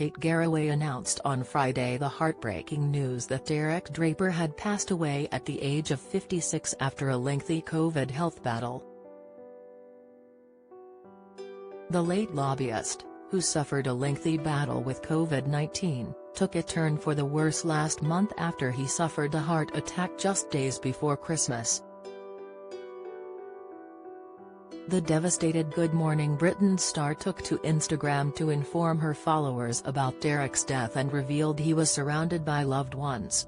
Kate Garraway announced on Friday the heartbreaking news that Derek Draper had passed away at the age of 56 after a lengthy COVID health battle. The late lobbyist, who suffered a lengthy battle with COVID-19, took a turn for the worse last month after he suffered a heart attack just days before Christmas. The devastated Good Morning Britain star took to Instagram to inform her followers about Derek's death and revealed he was surrounded by loved ones.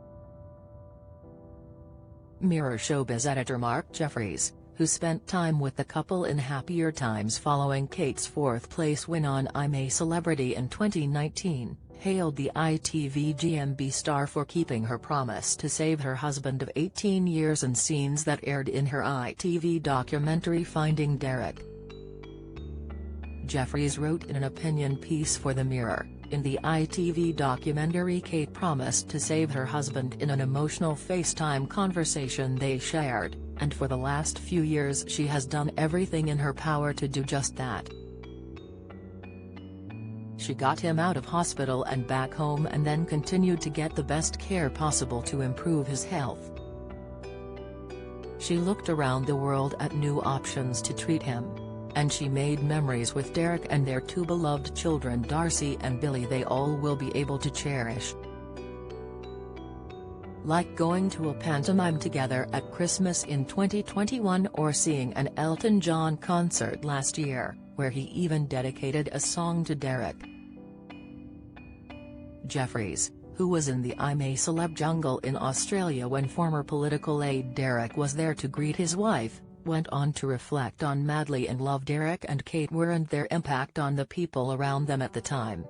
Mirror showbiz editor Mark Jeffries, who spent time with the couple in happier times following Kate's fourth-place win on I'm a Celebrity in 2019, hailed the ITV GMB star for keeping her promise to save her husband of 18 years in scenes that aired in her ITV documentary Finding Derek. Jeffries wrote in an opinion piece for The Mirror, in the ITV documentary Kate promised to save her husband in an emotional FaceTime conversation they shared, and for the last few years she has done everything in her power to do just that. She got him out of hospital and back home and then continued to get the best care possible to improve his health. She looked around the world at new options to treat him. And she made memories with Derek and their two beloved children Darcy and Billy they all will be able to cherish. Like going to a pantomime together at Christmas in 2021 or seeing an Elton John concert last year, where he even dedicated a song to Derek. Jeffries, who was in the I'm a Celeb jungle in Australia when former political aide Derek was there to greet his wife, went on to reflect on madly in love Derek and Kate were and their impact on the people around them at the time.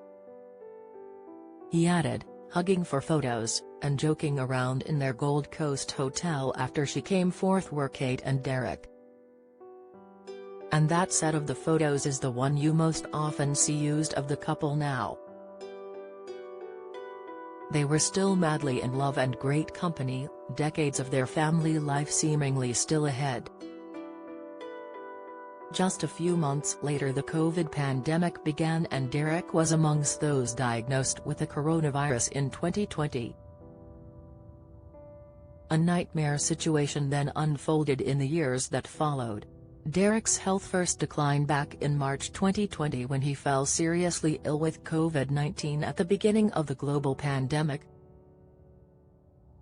He added, hugging for photos, and joking around in their Gold Coast hotel after she came fourth were Kate and Derek. And that set of the photos is the one you most often see used of the couple now. They were still madly in love and great company, decades of their family life seemingly still ahead. Just a few months later the COVID pandemic began and Derek was amongst those diagnosed with the coronavirus in 2020. A nightmare situation then unfolded in the years that followed. Derek's health first declined back in March 2020 when he fell seriously ill with COVID-19 at the beginning of the global pandemic.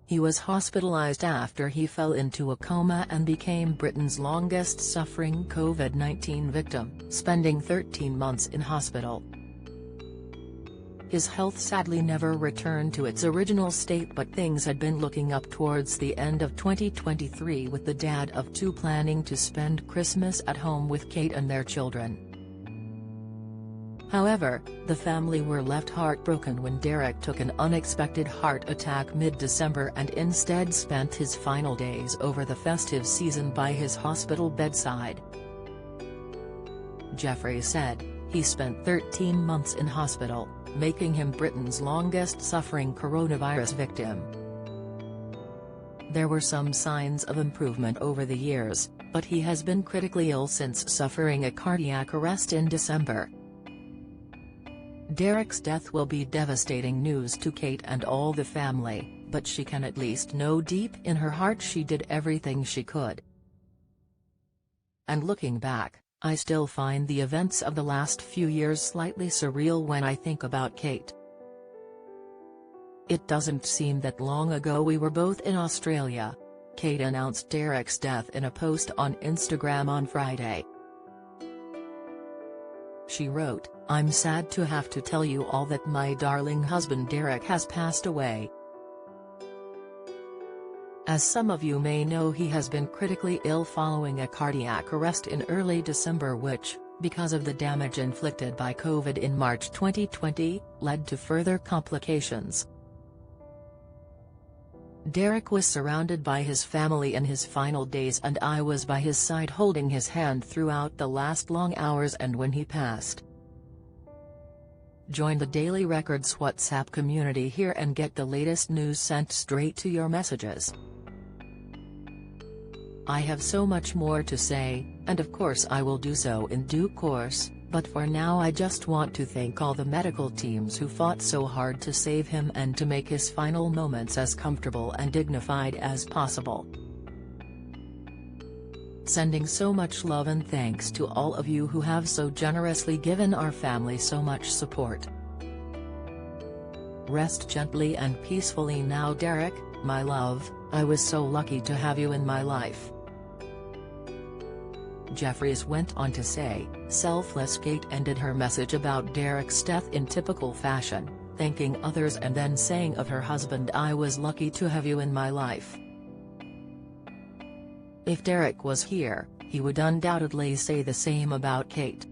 He was hospitalized after he fell into a coma and became Britain's longest-suffering COVID-19 victim, spending 13 months in hospital. His health sadly never returned to its original state, but things had been looking up towards the end of 2023 with the dad of two planning to spend Christmas at home with Kate and their children. However, the family were left heartbroken when Derek took an unexpected heart attack mid-December and instead spent his final days over the festive season by his hospital bedside. Jeffries said, he spent 13 months in hospital, making him Britain's longest-suffering coronavirus victim. There were some signs of improvement over the years, but he has been critically ill since suffering a cardiac arrest in December. Derek's death will be devastating news to Kate and all the family, but she can at least know deep in her heart she did everything she could. And looking back, I still find the events of the last few years slightly surreal when I think about Kate. It doesn't seem that long ago we were both in Australia. Kate announced Derek's death in a post on Instagram on Friday. She wrote, "I'm sad to have to tell you all that my darling husband Derek has passed away. As some of you may know, he has been critically ill following a cardiac arrest in early December which, because of the damage inflicted by COVID in March 2020, led to further complications. Derek was surrounded by his family in his final days and I was by his side holding his hand throughout the last long hours and when he passed. Join the Daily Records WhatsApp community here and get the latest news sent straight to your messages. I have so much more to say, and of course I will do so in due course, But for now I just want to thank all the medical teams who fought so hard to save him and to make his final moments as comfortable and dignified as possible. Sending so much love and thanks to all of you who have so generously given our family so much support. Rest gently and peacefully now, Derek, my love. I was so lucky to have you in my life." Jeffries went on to say, Selfless Kate ended her message about Derek's death in typical fashion, thanking others and then saying of her husband, "I was lucky to have you in my life. If Derek was here, he would undoubtedly say the same about Kate."